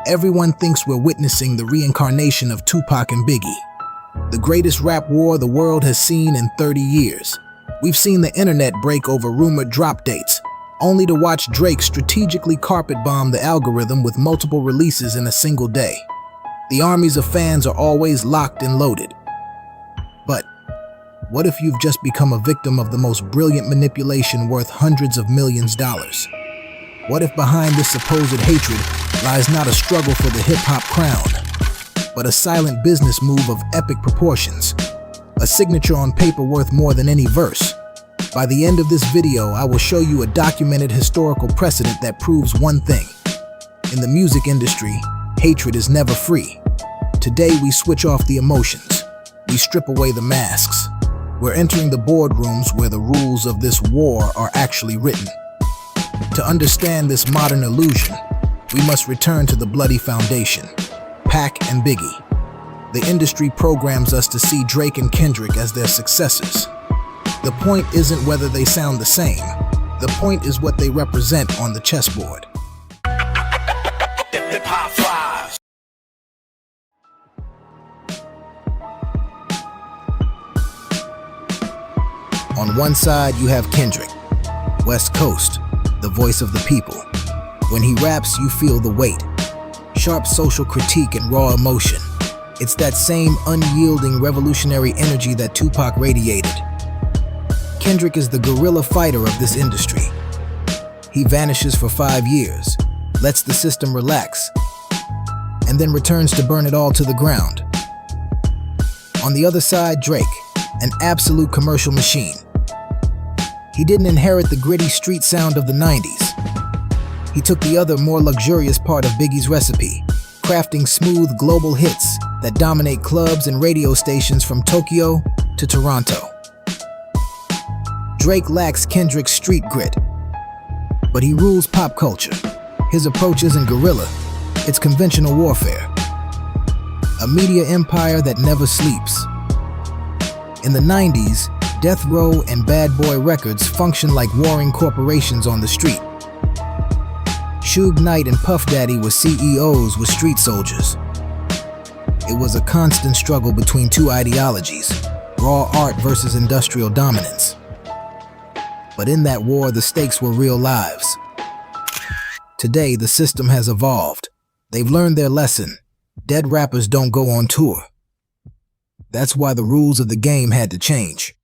Everyone thinks we're witnessing the reincarnation of Tupac and Biggie, the greatest rap war the world has seen in 30 years. We've seen the internet break over rumored drop dates, only to watch Drake strategically carpet bomb the algorithm with multiple releases in a single day. The armies of fans are always locked and loaded. But what if you've just become a victim of the most brilliant manipulation worth hundreds of millions of dollars? What if behind this supposed hatred lies not a struggle for the hip-hop crown, but a silent business move of epic proportions, a signature on paper worth more than any verse? By the end of this video, I will show you a documented historical precedent that proves one thing. In the music industry, hatred is never free. Today we switch off the emotions. We strip away the masks. We're entering the boardrooms where the rules of this war are actually written. To understand this modern illusion, we must return to the bloody foundation, Pac and Biggie. The industry programs us to see Drake and Kendrick as their successors. The point isn't whether they sound the same. The point is what they represent on the chessboard. On one side, you have Kendrick, West Coast, the voice of the people. When he raps, you feel the weight, sharp social critique and raw emotion. It's that same unyielding revolutionary energy that Tupac radiated. Kendrick is the guerrilla fighter of this industry. He vanishes for 5 years, lets the system relax, and then returns to burn it all to the ground. On the other side, Drake, an absolute commercial machine. He didn't inherit the gritty street sound of the 90s. He took the other, more luxurious part of Biggie's recipe, crafting smooth global hits that dominate clubs and radio stations from Tokyo to Toronto. Drake lacks Kendrick's street grit, but he rules pop culture. His approach isn't guerrilla, it's conventional warfare. A media empire that never sleeps. In the 90s, Death Row and Bad Boy Records functioned like warring corporations on the street. Suge Knight and Puff Daddy were CEOs with street soldiers. It was a constant struggle between two ideologies, raw art versus industrial dominance. But in that war, the stakes were real lives. Today, the system has evolved. They've learned their lesson. Dead rappers don't go on tour. That's why the rules of the game had to change.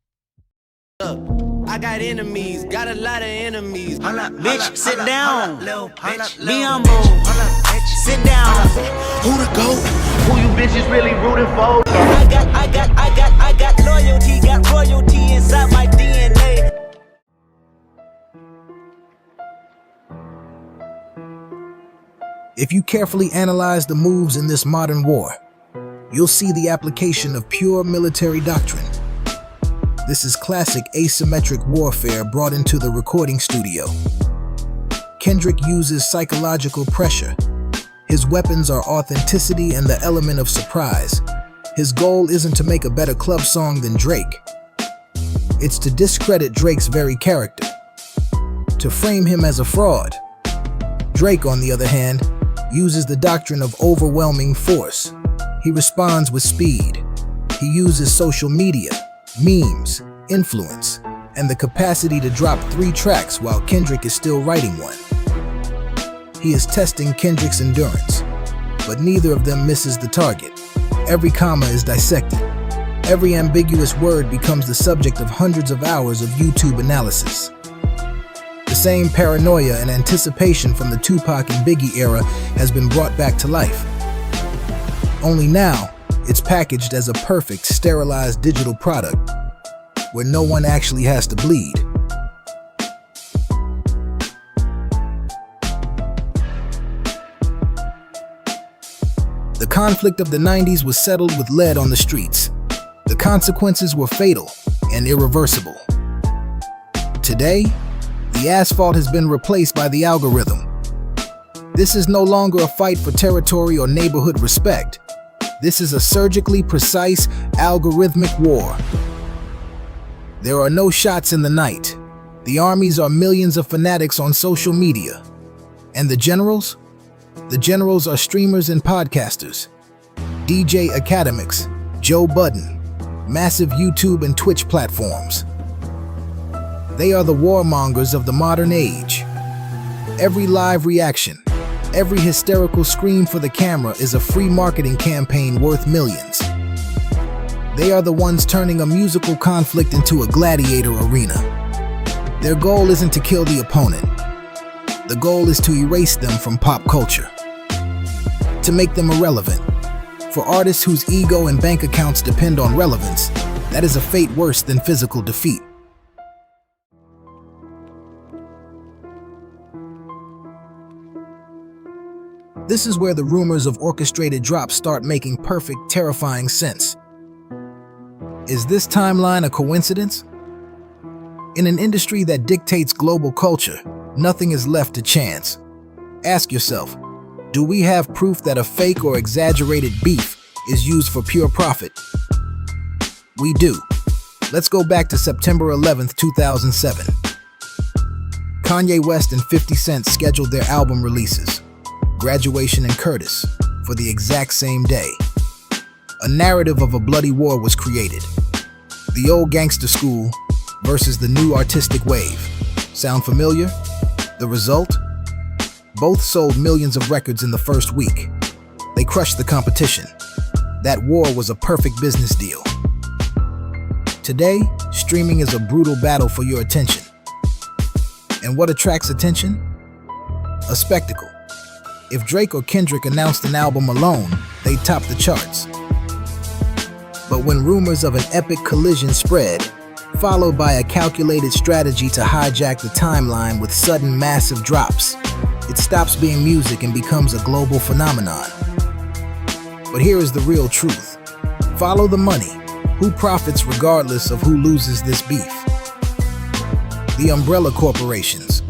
I got enemies, got a lot of enemies. Bitch, sit down. Be humble. Sit down. Who the GOAT? Who you bitches really rooting for? I got loyalty, got royalty inside my DNA. If you carefully analyze the moves in this modern war, you'll see the application of pure military doctrine. This is classic asymmetric warfare brought into the recording studio. Kendrick uses psychological pressure. His weapons are authenticity and the element of surprise. His goal isn't to make a better club song than Drake. It's to discredit Drake's very character, to frame him as a fraud. Drake, on the other hand, uses the doctrine of overwhelming force. He responds with speed. He uses social media, memes, influence, and the capacity to drop 3 tracks while Kendrick is still writing one. He is testing Kendrick's endurance, but neither of them misses the target. Every comma is dissected. Every ambiguous word becomes the subject of hundreds of hours of YouTube analysis. The same paranoia and anticipation from the Tupac and Biggie era has been brought back to life. Only now, it's packaged as a perfect, sterilized digital product where no one actually has to bleed. The conflict of the 90s was settled with lead on the streets. The consequences were fatal and irreversible. Today, the asphalt has been replaced by the algorithm. This is no longer a fight for territory or neighborhood respect. This is a surgically precise, algorithmic war. There are no shots in the night. The armies are millions of fanatics on social media. And the generals? The generals are streamers and podcasters. DJ academics, Joe Budden, massive YouTube and Twitch platforms. They are the warmongers of the modern age. Every live reaction, every hysterical scream for the camera is a free marketing campaign worth millions. They are the ones turning a musical conflict into a gladiator arena. Their goal isn't to kill the opponent. The goal is to erase them from pop culture, to make them irrelevant. For artists whose ego and bank accounts depend on relevance, that is a fate worse than physical defeat. This is where the rumors of orchestrated drops start making perfect, terrifying sense. Is this timeline a coincidence? In an industry that dictates global culture, nothing is left to chance. Ask yourself, do we have proof that a fake or exaggerated beef is used for pure profit? We do. Let's go back to September 11th, 2007. Kanye West and 50 Cent scheduled their album releases, Graduation and Curtis, for the exact same day. A narrative of a bloody war was created. The old gangster school versus the new artistic wave. Sound familiar? The result? Both sold millions of records in the first week. They crushed the competition. That war was a perfect business deal. Today, streaming is a brutal battle for your attention. And what attracts attention? A spectacle. If Drake or Kendrick announced an album alone, they'd top the charts. But when rumors of an epic collision spread, followed by a calculated strategy to hijack the timeline with sudden massive drops, it stops being music and becomes a global phenomenon. But here is the real truth. Follow the money. Who profits regardless of who loses this beef? The umbrella corporations.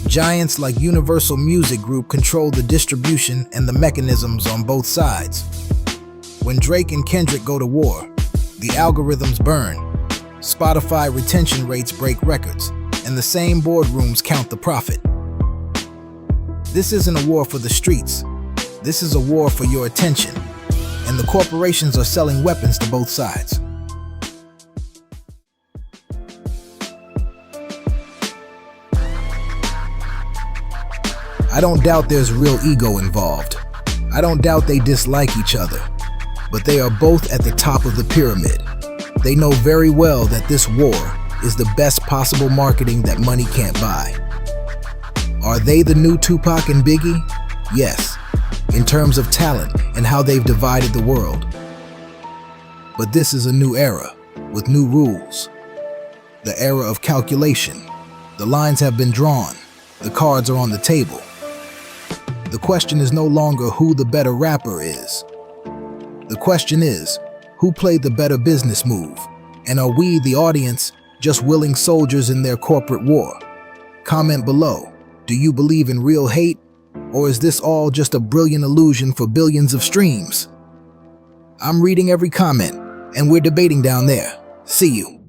Giants like Universal Music Group control the distribution and the mechanisms on both sides. When Drake and Kendrick go to war, the algorithms burn, Spotify retention rates break records, and the same boardrooms count the profit. This isn't a war for the streets. This is a war for your attention, and the corporations are selling weapons to both sides. I don't doubt there's real ego involved. I don't doubt they dislike each other, but they are both at the top of the pyramid. They know very well that this war is the best possible marketing that money can't buy. Are they the new Tupac and Biggie? Yes, in terms of talent and how they've divided the world. But this is a new era with new rules. The era of calculation. The lines have been drawn. The cards are on the table. The question is no longer who the better rapper is. The question is, who played the better business move? And are we, the audience, just willing soldiers in their corporate war? Comment below. Do you believe in real hate? Or is this all just a brilliant illusion for billions of streams? I'm reading every comment, and we're debating down there. See you.